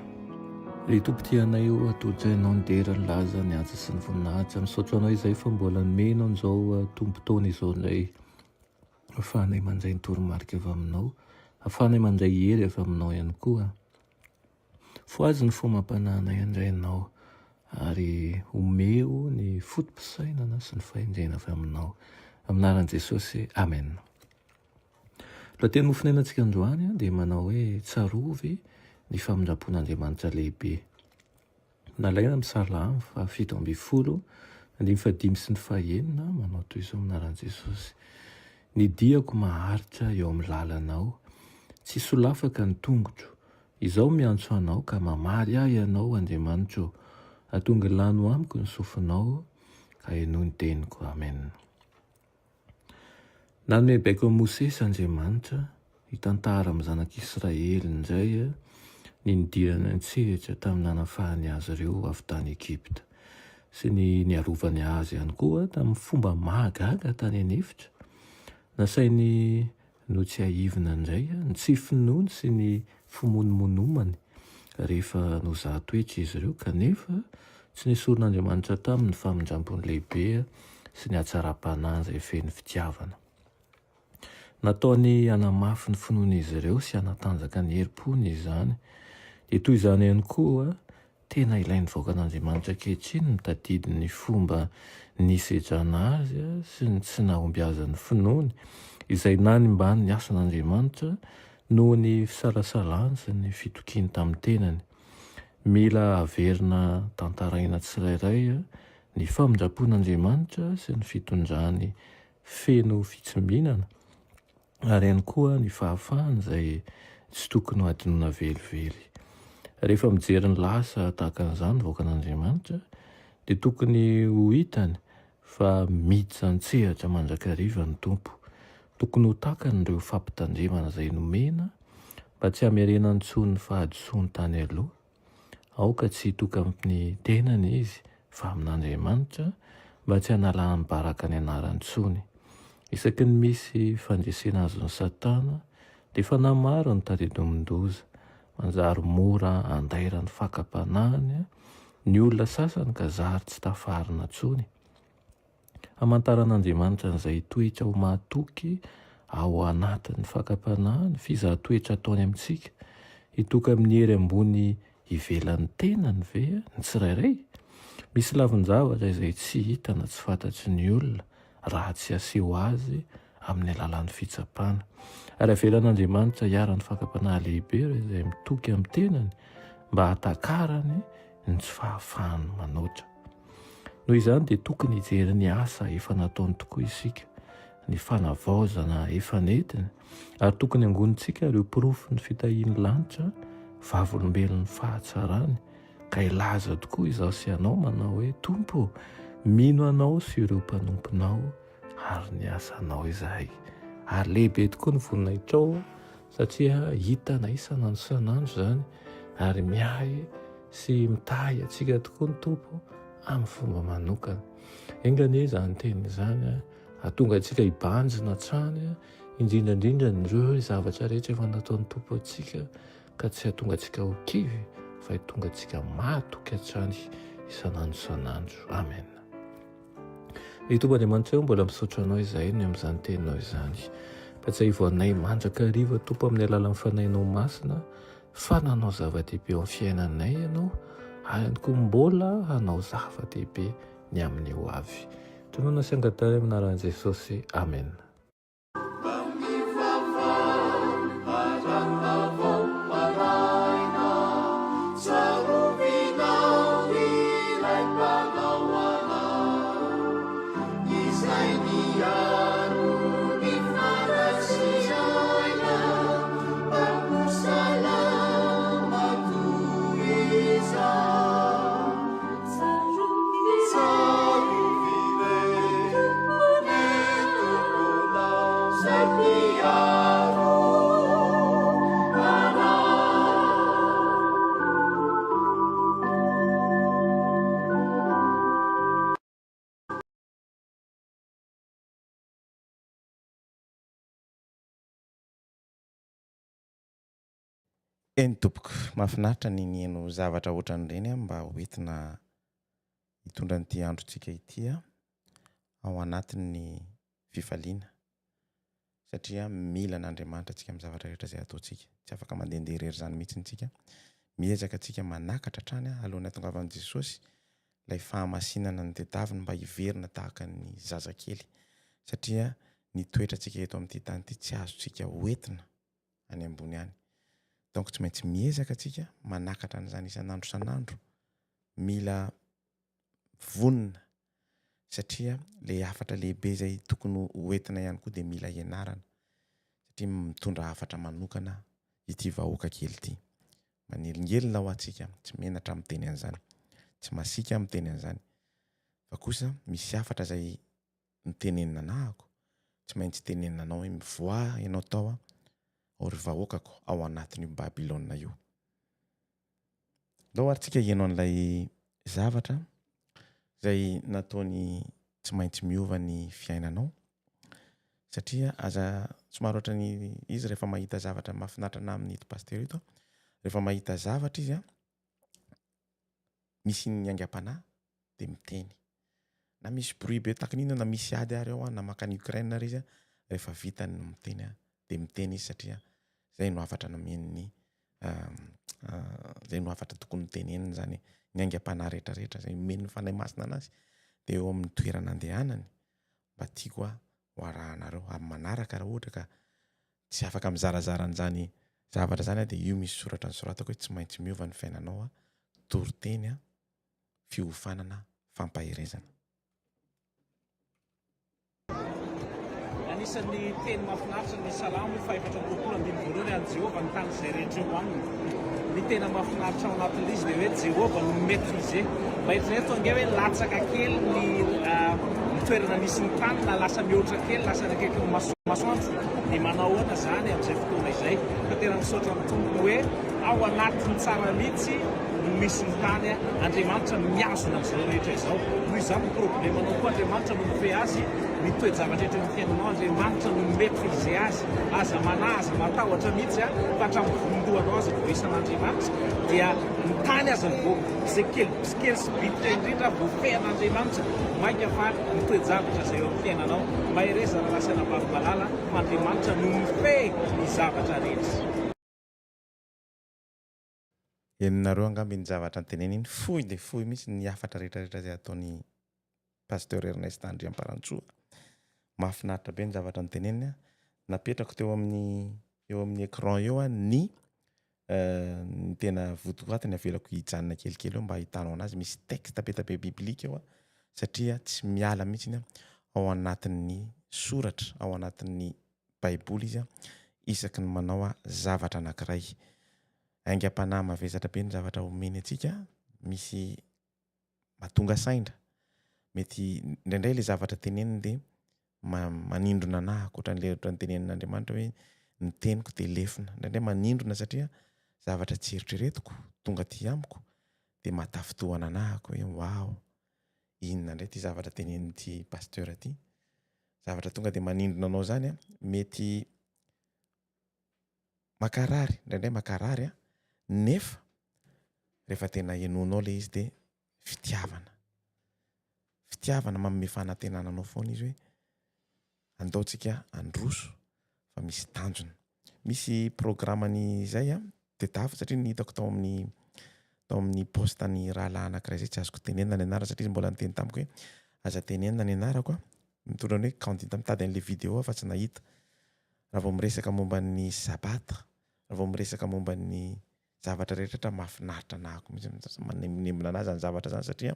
Ry tompo-tianay io atody ianao ny dera ny laza ny anja sy ny voninahitra, misaotra anao izay fa mbola nomenao an'izao tompo-taona izao indray, afahanay mandray ny toromarika avy aminao, afahanay mandray hery avy aminao ihany koa. Foazy ny fomam-panahana indray ianao ary omeo ny fotom-pisainana sy ny fahendrena avy aminao, aminaran'i Jesosy, amen. Lohateny mofinainantsika androany dia manao hoe tsarovy ny famindrapon'Andriamanitra lehibe. Nalaina amin'ny Salamy 7:10, 5 sy ny 6 manao toy izao aminaran'i Jesosy. Ny diako maharitra eo amin'ny lalanao, tsy solafaka ny tongotro, izao miantso anao ka mamary ahy ianao Andriamanitro, atonga lano amiko ny sofinao ka eno ny teniko, amen. Nanome baiko amin'ny Mosesy Andriamanitra hitantara amin'ny zanak'Israely indray ny nidirana an-tsehatra tamin'ny nanafahany azy ireo avy tany Ekipta sy ny niarovany azy ihany koa tamin'ny fomba mahagaga tany anefitra. Nasainy no tsy haivina indray ny tsy finoany sy ny fimonomonomany rehefa nozahatoetra izy ireo, kanefa tsy nisoron'Andriamanitra tamin'ny famindrampony lehibe sy ny hatsara-panahy izay feno fitiavana. Nataony hanamafy ny finoan'izy ireo sy hanatanjaka ny herim-pony izany. Dia toy izany ihany koa tena ilain'ny vahoakan'Andriamanitra ankehitriny mitadidy ny fomba nisedrana azy sy ny tsy nahomby azy ny finoany izay na nimbany ny asan'Andriamanitra noho ny fisalasalany sy ny fitokiany tamin'ny tenany. Mila averina tantaraina tsirairay ny famindrapon'Andriamanitra sy ny fitondrany feno fitsimbihnana ary ihany koa ny fahafahany izay tsy tokony ho adinoina velively. Rehefa mijery ny lasa tahaka an'izany vahoakan'Andriamanitra dia tokony ho hitany fa miditra an-tsehatra mandrakariva ny tompo. Tokony ho takany ireo fampitandremana izay nomena mba tsy hamerena intsony ny fahadisoany tany aloha. Aoka tsy hitoka amin'ny tenany izy fa amin'Andriamanitra mba tsy hanala ny baraka ny anarany intsony. Isaky ny misy fandresena azon'ny Satana dia efa namaro ny tadiadomin-doza, manjary mora andaira ny fakapanahany ny olona sasany ka zary tsy tafarina intsony. Hamantaran'Andriamanitra an'izay toetra ho mahatoky ao anatin'ny fakapanahany fizahan-toetra ataony amintsika, hitoka amin'ny hery ambony ivelan'ny tenany ve ny tsirairay. Misy lavin-javatra izay tsy hita na tsy fantatry ny olona raha tsy aseho azy amin'ny alalan'ny fitsapana. Ary avelan'Andriamanitra hiara ny fakapanahy lehibe izay mitoky amin'ny tenany mba hatakarany ny tsy fahafahany manoatra. Noho izany dia tokony hijery ny asa efa nataony tokoa isika, ny fanavaozana efa nentina, ary tokony angonintsika ireo porofo ny fitahian'ny lanitra, vavolombelon'ny fahatsarany, ka ilaza tokoa izaho sy ianao manao hoe Tompo, mino anao sy ireo mpanomponao ary ny asanao izay. Ary lehibe tokoa ny voninahitrao satria hitana isanandro zany ary mihay sy mitahy atsika tokoa ny tompo amin'ny fomba manokana. Engane zany teny zany atonga atsika hibanjina trany indrindrandrindra nireo zavatra rehetra efa nataon'ny tompo atsika ka tsy hatonga atsika ho kivy fa hitonga atsika matoky hatrany isanandro. Amen. Ny tompo Andriamanitra eo mbola misaotra anao izay ny amin'izany teninao izany. Fa tsy hivoanay mandraka hariva tompo amin'ny alalan'ny fanahinao masina fa nanao zava-dehibe eo amin'ny fiainanay ianao ary ihany koa mbola hanao zava-dehibe ny amin'ny ho avy. Tonona sy angatany amin'ny anaran'i Jesosy. Amen. Eny tompoko, mahafinaritra ny nihaino zavatra ohatran'ireny mba hoentina hitondra n'ity androntsika ity ao anatin'ny fifaliana satria mila n'Andriamanitra atsika amin'ny zavatra rehetra izay ataontsika. Tsy afaka mandehandeha irery izany mihitsy tsika. Miezaka atsika manakatra hatrany alohan'ny hahatongavan'i Jesosy ilay fahamasinana ny tadiaviny mba hiverina tahaka ny zazakely satria ny toetra atsika eto amin'ity tany ity tsy azontsika hoentina any ambony any. Donc tsy maintsy miezaka atsika manakatra an'izany isanandro. Mila vonina satria le hafatra lehibe izay tokony hoentina ihany koa dia mila ianarana satria mitondra hafatra manokana ity vahoaka kely ity. Manelingelina ho atsika, tsy menatra amin'ny teny an'izany, tsy masika amin'ny teny an'izany. Fa kosa misy hafatra izay nitenenina anahako, tsy maintsy tenenina anao hoe mivoa ianao tao ry vahoakako ao anatin'io Babilôna io. Ndao ary tsika ianao an'ilay zavatra izay nataony tsy maintsy miova ny fiainanao satria aza somary ohatrany izy rehefa mahita zavatra mahafinaritra na amin'ny ito pasteur ito, rehefa mahita zavatra izy misy ny aingam-panahy dia miteny na misy bruit be takin'ino na misy ady ary ao na makany Ukraine ary izy rehefa vitany miteny dia miteny izy satria zay no afatra namen'ny zay no afatra tokony tenenina zany ny aingam-panahy rehetrarehetra zay men'ny fanahy masina anazy dia eo amin'ny toerana andehanany mba tiako ho arahanareo amin'ny manaraka raha ohatra ka tsy afaka mizarazara an'izany zavatra zany dia io misy soratra ny soratako hoe tsy maintsy miova ny fiainanao toriteny fiofanana fampaherezana. Anisan'ny teny mahafinaritra ny Salamo 4:22 any Jehovah ny tany izay rehetra eo aminy. Ny tena mahafinaritra ao anatin'izy dia hoe Jehovah no maîtriser. Maîtriser tonga hoe latsaka kely ny toerana misy ny tany na lasa mihoatra kely lasa ny akaiky ny masoandro dia manao ahoana zany amin'izay fotoana izay. Fa tena misaotra amin'ny tompony hoe ao anatin'ny tsara mihitsy misy ny tany Andriamanitra miazona amin'izao rehetra izao. Noho izany ny problemanao koa Andriamanitra no mifehy azy ny toejavatra rehetra ny fiainanao Andriamanitra no maîtriser azy. Aza manaza matahotra mihitsy fa hatramin'ny vondohanao aza voisan'Andriamanitra dia ny tany aza izay kely sy bitika indrindra voafehan'Andriamanitra mainka fa ny toejavatra izay eo amin'ny fiainanao mahereza raha lasa nabavy-balala fa Andriamanitra no mifehy ny zavatra rehetra. Henonareo angamby ny zavatra nyteneny iny fohy dia fohy mihitsy ny hafatra rehetrarehetra izay ataon'ny pasteur Ernest Andriamparatsoa. Mahafinaritra be ny zavatra nyteneniny. Napetrako teo amin'ny écran eo ny tena votoatiny avelako hijanona kelikely eo mba hitanao anazy. Misy texte be biblika eo satria tsy miala mihitsy iny ao anatin'ny soratra, ao anatin'ny baiboly izy isaky ny manao zavatra anankiray. Aingam-panahy mavesatra be ny zavatra omeny atsika, misy mahatonga saina. Mety indraindray ilay zavatra teneniny dia manindrona anahy akoatran'le ohatran'nytenenin'Andriamanitra hoe ny teniko de lefina ndraindray manindrona satria zavatra tsy eritreretiko tonga ty amiko de matafitohana anahako hoe wow, inona ndray ty zavatra tenenin'ity pasteur ty, zavatra tonga de manindrona anao zany a, mety makarary ndraindray makarary a, nefa rehefa tena enonao le izy de fitiavana manome fanantenana anao foana izy hoe andaotsika androso fa misy tanjona. Misy programany zay a tetafo satria nihitako tao amin'ny postany rahalahy anankiray zay tsy azoko tenenina ny anarany satria mbola niteny tamiko hoe aza tenenina ny anarako a, mitondra hoe candidat mitady an'le vidéo fa tsy nahita. Raha vao miresaka momba ny sabata, raha vao miresaka momba ny zavatra rehetra mahafinaritra anahako mihitsy manembonembona anazy zany zavatra zany satria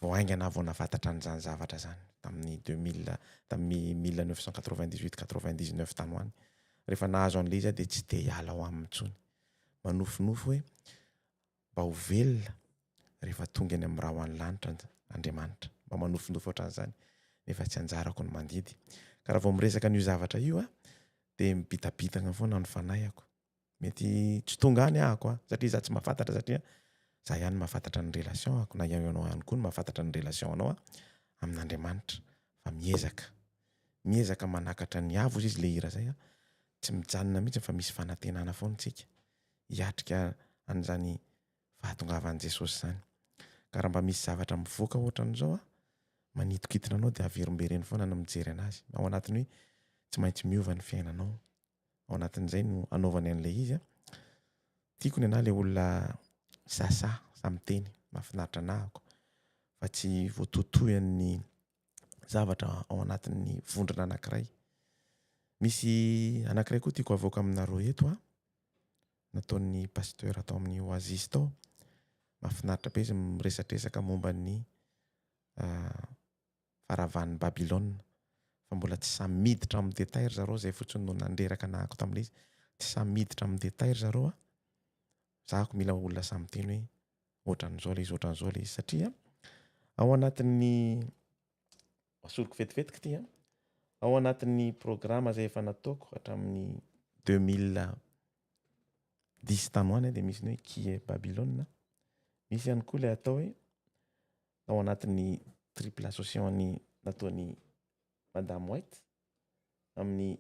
vao aingana vao nafantatra an'izany zavatra zany tamin'ny 1998-99 tany hoany. Rehefa nahazo an'le izy de tsy de hiala ao aminy intsony, manofinofy hoe mba ho velona rehefa tonga any amin'ny raha ho any lanitra Andriamanitra, mba manofinofy ohatran'izany nefa tsy anjarako ny mandidy. Ka raha vao miresaka n'io zavatra io a de mibitabitagna foana ny fanayako, mety tsy tonga any ahako a satria za tsy mahafantatra satria za ihany mahafantatra ny relationako na ianao ihany koa ny mahafantatra ny relationanao a amin'Andriamanitra. Fa miezaka manakatra ny avo izy le hira zay a, tsy mijanona mihitsy fa misy fanantenana foana tsika hiatrika an'izany fahatongavan'i Jesosy zany. Ka raha mba misy zavatra mivoaka ohatran'izao a, manitokitina anao de averimbereny foana no mijery anazy ao anatiny hoe tsy maintsy miova ny fiainanao. Ao anatin'izay no anaovany an'le izy a. Tiako ny anahy le olona sasa samiteny mahafinaritra anahako fa tsy voatotoy amin'ny zavatra ao anatin'ny vondrona anankiray. Misy anankiray koa tiako avoaka aminareo eto a, nataon'ny pasteur atao amin'ny Oasis tao. Mahafinaritra be izy miresadresaka momba ny faravan'ny Babilôna, fa mbola tsy samy miditra amin'ny détail zareo zay fotsiny no nandreraka anahako tam'le izy. Tsy samy miditra amin'ny détail zareo a. Zahako mila olona samy teny hoe ohatran'izao le izy, ohatran'izao le izy satria ao anatin'ny asoriko vetivetiky ty a, ao anatin'ny programa zay efa nataoko hatramin'ny 2010 tany hoany de misy ny hoe qui est Babylone. Misy ihany koa le atao hoe ao anatin'ny triple association-ny nataon'ny Madame White amin'ny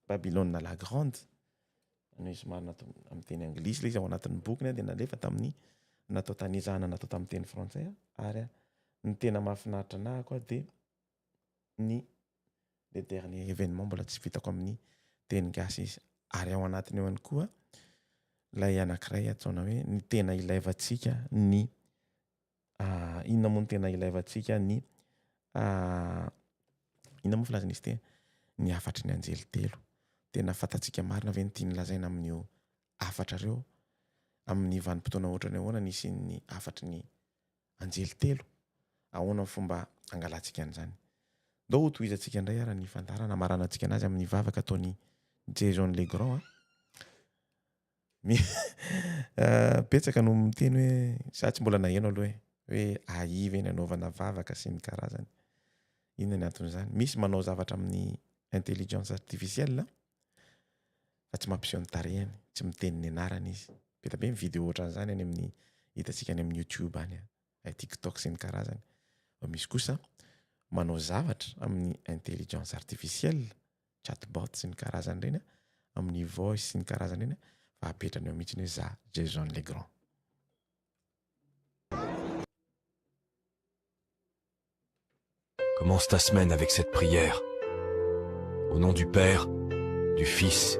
Babylone la Grande. Ny somary amin'ny teny anglisy le izy ao anatin'ny bokiny de nalefa tamin'ny natao tany izahana natao tamin'ny teny frantsay ary ny tena mahafinaritra anahako de ny le dernier événement mbola tsy vitako amin'ny teny gasy izy. Ary ao anatiny eo ihany koa lay anankiray atsaona hoe ny tena ilaivantsika ny inona moa ny tena ilaivantsika ny inona moa filazana izy tena ny afatry ny anjely telo. Tena fantatsika marina ve ny tiany lazaina amin'io afatra reo amin'ny vanim-potoana ohatrany ahoana nisy ny afatry ny anjely telo, ahoana fomba angalantsika an'izany. Ndao ho tohizantsika indray ara ny fantarana maranantsika anazy amin'ny vavaka ataon'ny Jason Legrand betsaka no miteny hoe za tsy mbola naheno aloha hoe aiva eny anaovana vavaka sy ny karazany. Inona ny anton'izany? Misy manao zavatra amin'ny intelligence artificielle fa tsy mampiseho ny tarehany, tsy miteny ny anarany izy. Beta be ny vidéo ohatran'izany any amin'ny hitatsika any amin'ny YouTube any, TikTok sy ny karazany. Misy kosa manao zavatra amin'ny intelligence artificielle, chatbot sy ny karazany reny amin'ny voice sy ny karazany reny fa apetrany eo mihitsy hoe za Jason Legrand. Commence ta semaine avec cette prière. Au nom du Père, du Fils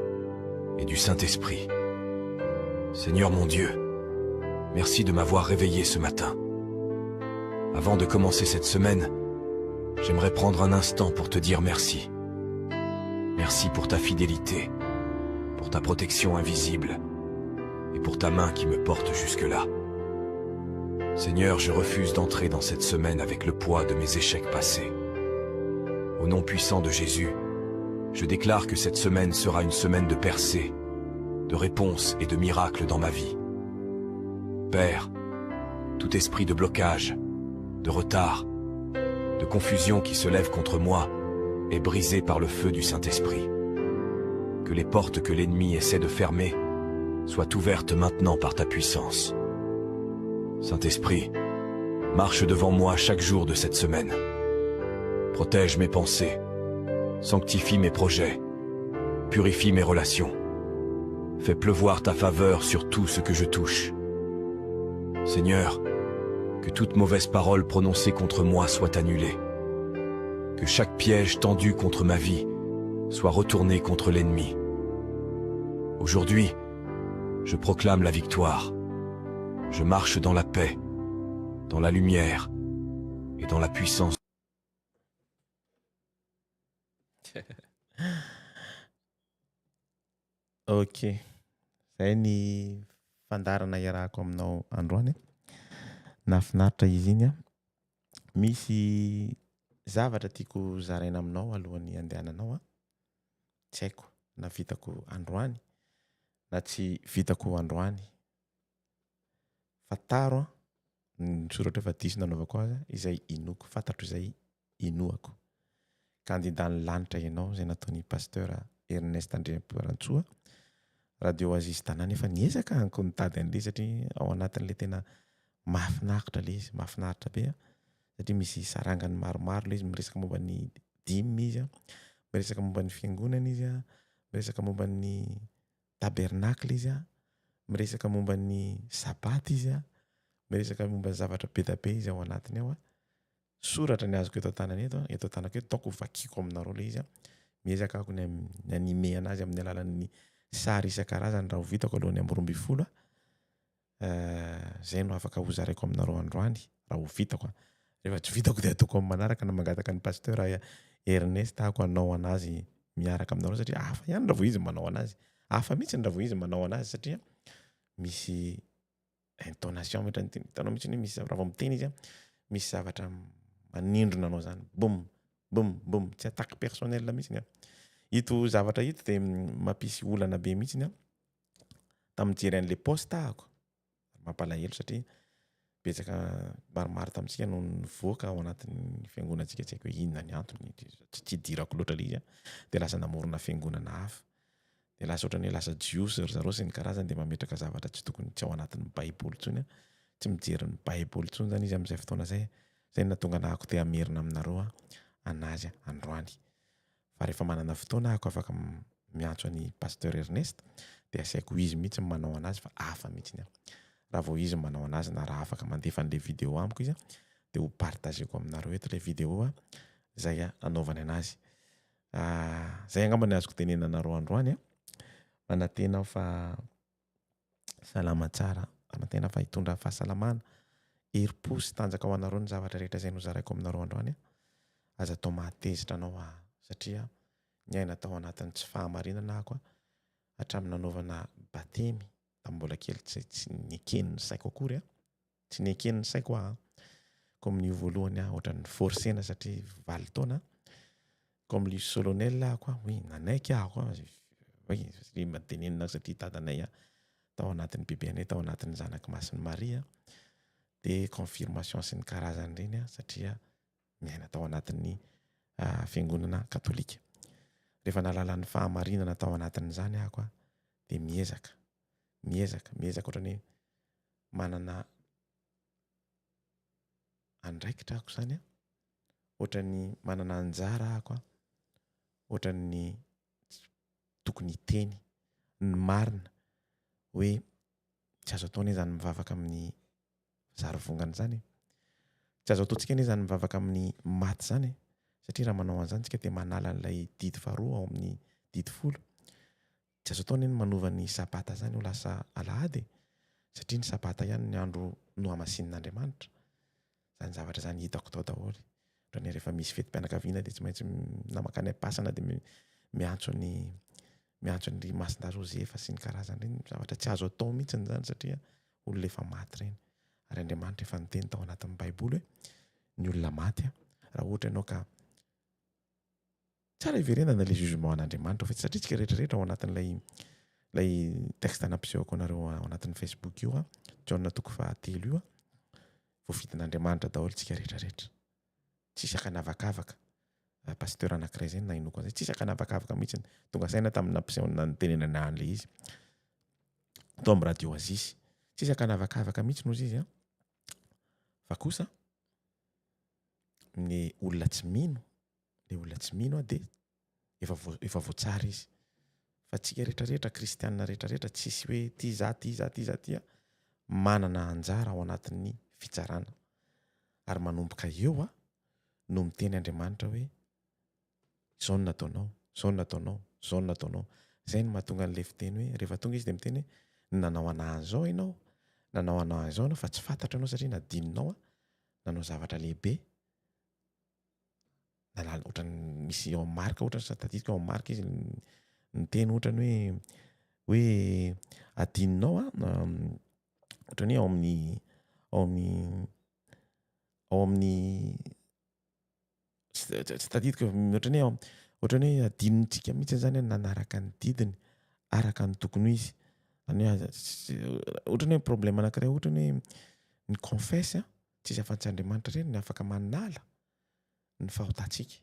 et du Saint-Esprit. Seigneur mon Dieu, merci de m'avoir réveillé ce matin. Avant de commencer cette semaine, j'aimerais prendre un instant pour te dire merci. Merci pour ta fidélité, pour ta protection invisible et pour ta main qui me porte jusque-là. Seigneur, je refuse d'entrer dans cette semaine avec le poids de mes échecs passés. Au nom puissant de Jésus, je déclare que cette semaine sera une semaine de percées, de réponses et de miracles dans ma vie. Père, tout esprit de blocage, de retard, de confusion qui se lève contre moi est brisée par le feu du Saint-Esprit. Que les portes que l'ennemi essaie de fermer soient ouvertes maintenant par ta puissance. Saint-Esprit, marche devant moi chaque jour de cette semaine. Protège mes pensées, sanctifie mes projets, purifie mes relations. Fais pleuvoir ta faveur sur tout ce que je touche. Seigneur, que toute mauvaise parole prononcée contre moi soit annulée. Que chaque piège tendu contre ma vie soit retourné contre l'ennemi. Aujourd'hui, je proclame la victoire. Je marche dans la paix, dans la lumière et dans la puissance. Ok, zay ny fandarana iarahako aminao androany. Nafinaritra izy iny a. Misy zavatra tiako zaraina aminao alohan'ny andehananao a. Tsy haiko na vitako androany na tsy vitako androany. Fa taro ny soratra efa diso nanaovako azy izay inoko, fantatro izay inoako. Ka andindany lanitra ianao zay nataon'ny pasteur Ernest Andriamparantsoa Radio Oasis tanàna efa niezaka anko nitady an'le satria ao anatin'le tena mahafinaritra le izy, mahafinaritra be satria misy sarangany maromaro le izy miresaka momba ny dimy izy a, miresaka momba ny fiangonana izy a, miresaka momba ny tabernacle izy a, miresaka momba ny sabaty izy a, miresaka momba ny zavatra be da be izy ao anatiny ao a. Soratra ny azoko eto tanany eto tanako eto taoko vakiko aminareo le izy a. Miezaka ako ny anime anazy amin'ny alalan'ny sary isan-karazany raha ho vitako alohan'ny amby 12 zay no afaka hozaraiko aminareo androany raha ho vitako. Rehefa tsy vitako dia ataoko amin'ny manaraka na mangataka ny pasteur Ernest ako anao anazy miaraka aminareo satria hafa ihany raha vao izy manao anazy. Hafa mihitsy raha vao izy manao anazy satria misy intonation mety hitanao mihitsy misy raha vao miteny izy a, misy zavatra manindrona anao zany. Boum boum boum, tsy attaque personnel mihitsy a. Ito zavatra ito dia mampisy olana be mihitsy a. Tamin'ny jery an'le postako mampalahelo satria betsaka maromaro tamintsika no nivoaka ao anatin'ny fiangonantsika tsy haiko hoe inona ny antony, tsy dirako loatra le izy a. Dia lasa namorona fiangonana hafa. Dia lasa ohatrany hoe lasa jiosy ry zareo sy ny karazany dia mametraka zavatra tsy tokony tsy ao anatin'ny baiboly intsony a. Tsy mijery ny baiboly intsony zany izy amin'izay fotoana zay. Zay no nahatonga anako te hamerina aminareo anazy androany. Fa rehefa manana fotoana ako afaka miantso an'i pasteur Ernest dia asaiko izy mihitsy manao anazy fa hafa mihitsy. Raha vao izy manao anazy na raha afaka mandefa an'le vidéo amiko izy dia ho partageko aminareo eto le vidéo zay anaovany anazy. Zay angamba ny azoko tenena anareo androany a. Manantena aho fa salama tsara, manantena fa hitondra fahasalamana, herim-po sy tanjaka ho anareo ny zavatra rehetra izay nozaraiko aminareo androany. Aza atao mahatezitra anao satria ny aina tao anatin'ny tsy fahamarinana ako hatramin'ny nanaovana batemy tamin'ny mbola kely tsy niekeny ny saiko akory tsy niekeny ny saiko comme ny voalohany ohatran'ny forcena satria 9 taona comme le solennel ako oui nanaiky ako oui mantenenina satria tatanay tao anatin'ny bebeanay tao anatin'ny zanaky Masiny Maria dia confirmation sy ny karazany reny satria miaina tao anatin'ny fiangonana katolika. Rehefa nalala ny fahamarinana tao anatin'izany ako dia miezaka ohatrany hoe manana andraikitra ako zany ohatrany manana anjara ako ohatrany tokony hiteny ny marina hoe tsy azo ataony zany mivavaka amin'ny zarivongana zany, tsy azo ataontsika anie zany mivavaka amin'ny maty zany satria raha manao an'izany tsika dia manala an'ilay didy faharoa ao amin'ny didy 10. Tsy azo ataony manova ny sabata zany ho lasa alahady satria ny sabata ihany ny andro no hamasin'Andriamanitra. Zany zavatra zany hitako tao daholo. Ohatrany rehefa misy fetim-pianakaviana dia tsy maintsy namakany am-pasana dia miantso ny Masina Rosefa sy ny karazany reny. Zavatra tsy azo atao mihitsy zany satria olona efa maty reny. Ary Andriamanitra efa niteny tao anatin'ny baiboly hoe ny olona maty raha ohatra ianao ka tsara iverenana le jugement an'Andriamanitra fa satria tsika rehetrarehetra ao anatin'ilay texte nampisehoko anareo ao anatin'ny Facebook io John 3:3 io voavitan'Andriamanitra daholo tsika rehetrarehetra. tsisy akanavakavaka. Pasteur anankiray zany nainoko an'izay tsisy akanavakavaka mihitsy tonga saina tamin'ny nampisehoana nytenenana an'le izy atao amin'ny radio Azisy tsisy akanavakavaka mihitsy noho izy fa kosa ny olona tsy mino dia efa voatsara izy fa tsika rehetrarehetra kristianina rehetrarehetra tsisy hoe ty za manana anjara ao anatin'ny fitsarana ary manomboka eo no miteny Andriamanitra hoe zao no nataonao zay no mahatonga an'le fiteny hoe rehefa tonga izy dia miteny hoe nanao an'izao ianao fa tsy fantatra anao satria nadininao nanao zavatra lehibe nalala ohatrany misy eo amin'ny marika ohatrany satadidika eo amin'ny marika izy niteny ohatrany hoe adininao ohatrany ao amin'ny tsy tadidika ohatrany hoe adinintsika mihitsy zany nanaraka ny didiny araka ny tokony izy ohatrany hoe problème anankiray ohatrany hoe ny confesse tsisy afa-tsy Andriamanitra reny ny afaka manala ny fahotantsika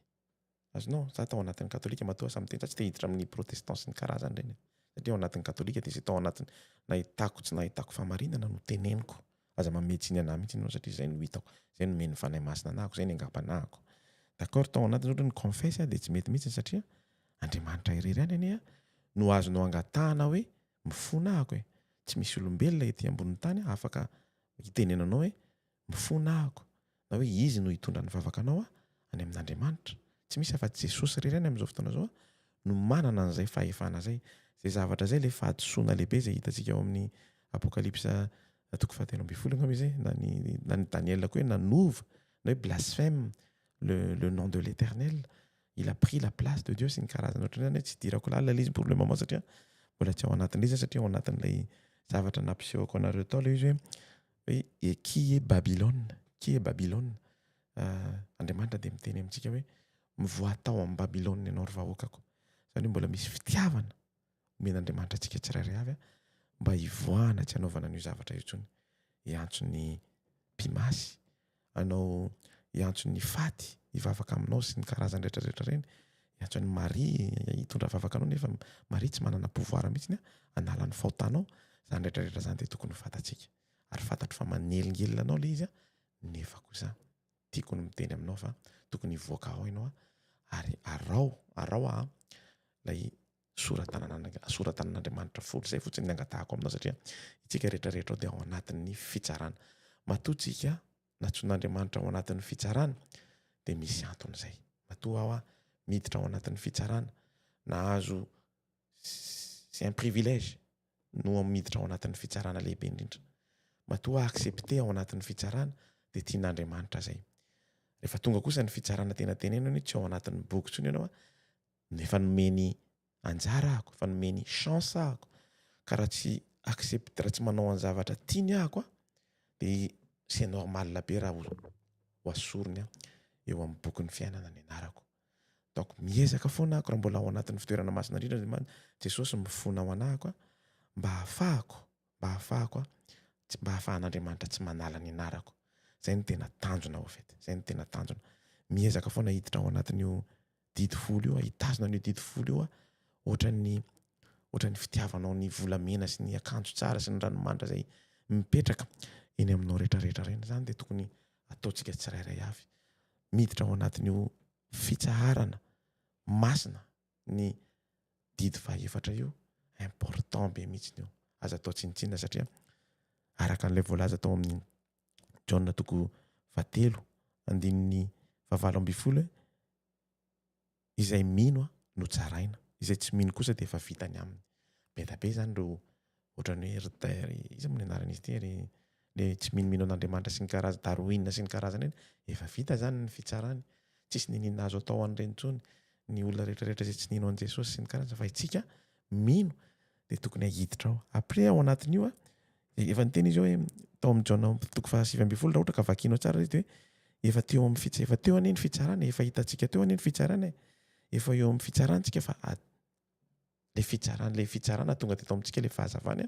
azonao za tao anatin'ny katolika matoa samy teny tsy hiditra amin'ny protestant sy ny karazany reny satria ao anatin'ny katolika dia tao anatiny nahitako tsy nahitako famarinana no teneniko aza mametsiny anahy mihitsy ianao satria zay no hitako zay no meny fanahy masina anahako zay no angam-panahako d'accord tao anatiny ohatrany confesse dia tsy mety mihitsy satria Andriamanitra irery any anie no azonao angatahana hoe mifona ahako tsy misy olombelona ety ambony tany afaka hitenenanao hoe mifona ahako na hoe izy no hitondra ny vavaka anao any amin'Andriamanitra tsy misy afa-tsy Jesosy irery any amin'izao fotoana zao no manana an'izay fahefana zay zavatra zay le fahadisoana lehibe zay hitantsika ao amin'ny apokalypsa 7:20 ngamba izy na ny Daniel koa hoe nanova na hoe blasphème le nom de l'Éternel, il a pris la place de Dieu sy ny karazana ohatrany tsy dirako lalina le izy problème mao satria mbola tsy ao anatin'izy satria ao anatin'ilay zavatra nampisehoko anareo tao le izy hoe qui est Babylone Andriamanitra dia miteny amintsika hoe mivoatao amin'ny Babylone ianao ry vahoakako zany mbola misy fitiavana omen'Andriamanitra antsika tsirairay avy mba hivoahana tsy hanaovana an'io zavatra io intsony hiantson'ny mpimasy anao hiantson'ny faty hivavaka aminao sy ny karazany rehetrarehetra reny hiantson'ny Maria hitondra vavaka anao nefa Maria tsy manana pouvoir mihitsy hanala ny fahotanao zany rehetrarehetra zany dia tokony fatantsika ary fantatro fa manelingelina anao le izy nefa kosa tiako ny miteny aminao fa tokony hivoaka ao ianao ary arao lay soratan'Andriamanitra folo zay fotsiny ny angatahako aminao satria itsika rehetrarehetra ao dia ao anatin'ny fitsarana matoatsika natsoan'Andriamanitra ao anatin'ny fitsarana dia misy antony zay matoa aho miditra ao anatin'ny fitsarana nahazo c'est un privilège no miditra ao anatin'ny fitsarana lehibe indrindra matoa accepté ao anatin'ny fitsarana dia tian'Andriamanitra zay rehefa tonga kosa ny fitsarana tena tenenany tsy ao anatin'ny boky tsony ianao nefa nomeny anjara ahako fa nomeny chance ahako ka raha tsy accepte raha tsy manao any zavatra tiany ahako dia c'est normal be raha ho asorony eo amin'ny bokin'ny fiainana ny anarako donc miezaka foana ako raha mbola ao anatin'ny fitoerana masina indrindra Jesosy mifona ao anahako mba ahafahan'Andriamanitra tsy manala ny anarako zay no tena tanjona ao fety zay no tena tanjona miezaka foana hiditra ao anatin'io didy folo io hitazona an'io didy folo io ohatran'ny fitiavanao ny volamena sy ny akanjo tsara sy ny ranomanitra zay mipetraka eny aminao rehetrarehetra reny zany dia tokony ataontsika tsirairay avy miditra ao anatin'io fitsaharana masina ny didy fahaefatra io important be mihitsy io aza atao tsinitsinina satria araka an'ilay voalaza tao amin'ny John 7:20 izay mino no tsaraina izay tsy mino kosa dia efa vitany aminy be zany reo ohatrany hoe izy amin'ny anaran'izy ty le tsy minomino an'Andriamanitra sy ny karazana Darwin sy ny karazana eny efa vita zany ny fitsarany tsisy ninina azo atao an'ireny intsony ny olona rehetrarehetra izay tsy nino an' Jesosy sy ny karazana fa itsika mino dia tokony hahiditra ao après ao anatin'io efa niteny izy hoe tao amin'ny John 7:20 raha ohatra ka vakianao tsara izy dia efa teo amin'ny efa teo anie ny fitsarana efa hitantsika teo anie ny fitsarana efa eo amin'ny fitsarantsika fa le fitsarana tonga teto amintsika le fahazavany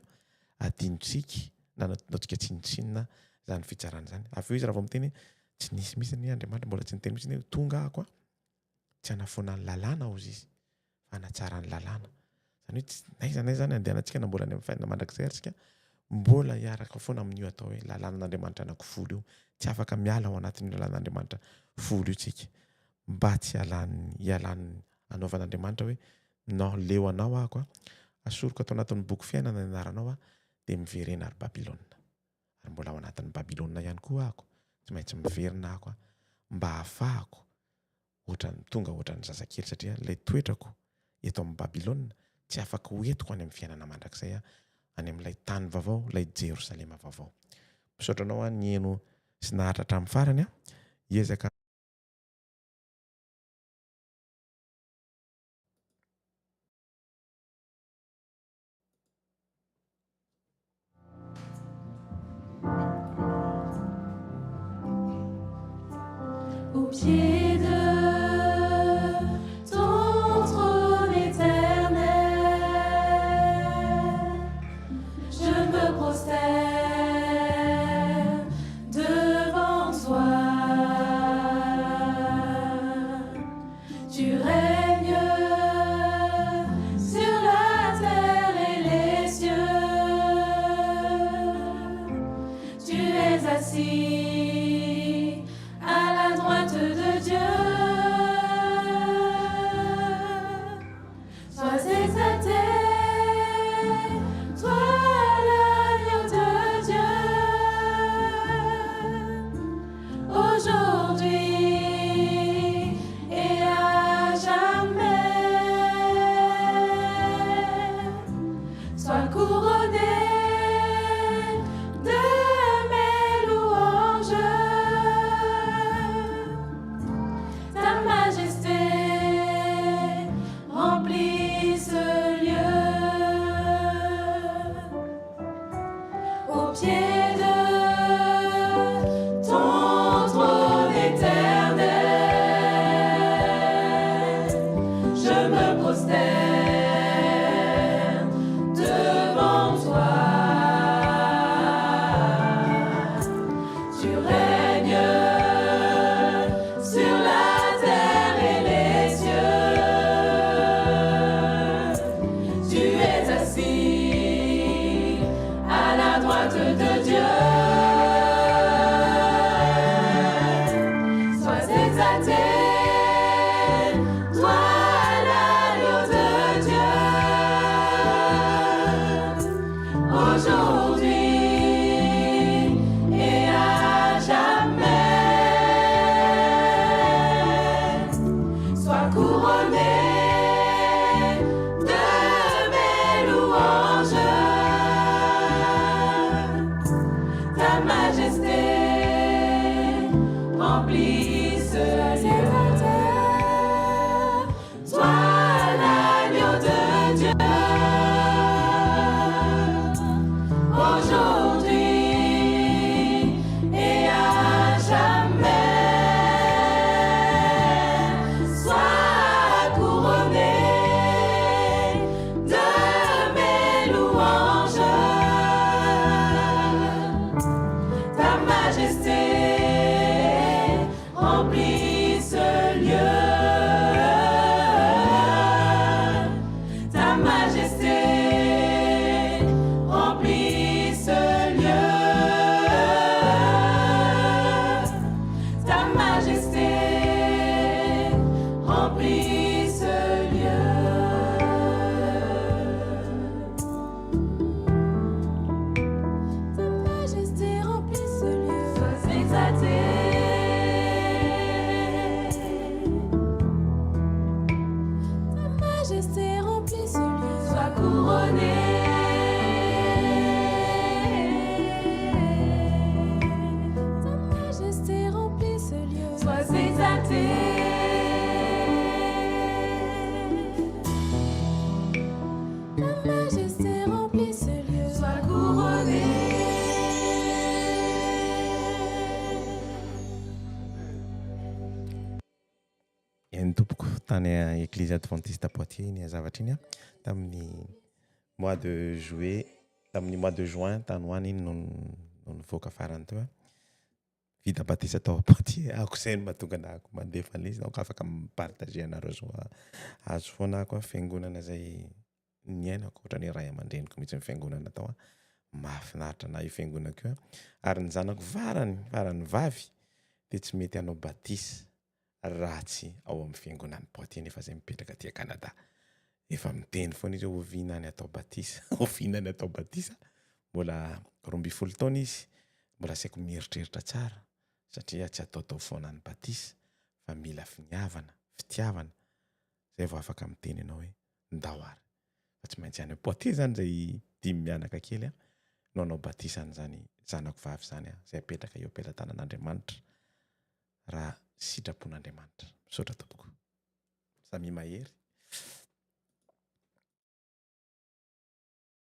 adinotsika na nataontsika tsinitsinina zany fitsarana zany avy eo izy raha vao miteny tsy nisy misy ny Andriamanitra mbola tsy niteny mihitsy hoe tonga ako tsy hanafona ny lalàna ozy izy fa hanatsara ny lalàna. Zany hoe naiza nay zany andehanantsika na mbola any amin'ny fiainana mandrakizay atsika mbola hiaraka foana amin'io atao hoe lalànan'Andriamanitra anankifolo io, tsy afaka miala ao anatin'io lalànan'Andriamanitra folo io tsika mba tsy hialan'ny anaovan'Andriamanitra hoe no leo anao ako asoroko atao anatin'ny boky fiainana ny anaranao dia miverena ary Babilôna, ary mbola ao anatin'ny Babilôna ihany koa ako, tsy maintsy miverina ako mba hahafahako tonga ohatran'ny zazakely satria ilay toetrako eto amin'ny Babilôna tsy afaka hoentiko any amin'ny fiainana mandrakizay any amin'ilay tany vaovao, ilay Jerosalema vaovao. Misaotra anao ny eno sy nahatra hatramin'ny farany hiezaka au pied de ton trône éternel, je me prosterne devant toi. Tu règnes sur la terre et les cieux. Tu es assis tany Église Adventiste Poitiers ny zavatra iny tamin'ny mois de juin tany ho any iny no nivoaka farany teo vita batisa atao Poitiers ako zay no mahatonga anako mandefa an'izy donc afaka mipartager anareo zao azo foana ako fiangonana zay niainako ohatra ny ray aman-dreniko mihitsy ny fiangonana tao mahafinaritra na io fiangonako io ary ny zanako farany vavy dia tsy mety hanao batisa raha tsy ao amin'ny fiangonany Poitiers nefa zay mipetraka aty Canada. Efa miteny foana izy ovinany atao batisa ovinany atao batisa mbola 12 taona izy mbola saiko mieritreritra tsara satria tsy ataotao foana ny batisa fa mila fitiavana zay vao afaka miteny ianao hoe ndao ary fa tsy maintsy any Poitiers zany zay dimy mianaka kely no anao batisa an'izany zanako vavy zany zay apetraka eo am-pelatanan'Andriamanitra raha sitrapon'Andriamanitra misaotra tompoko samy mahery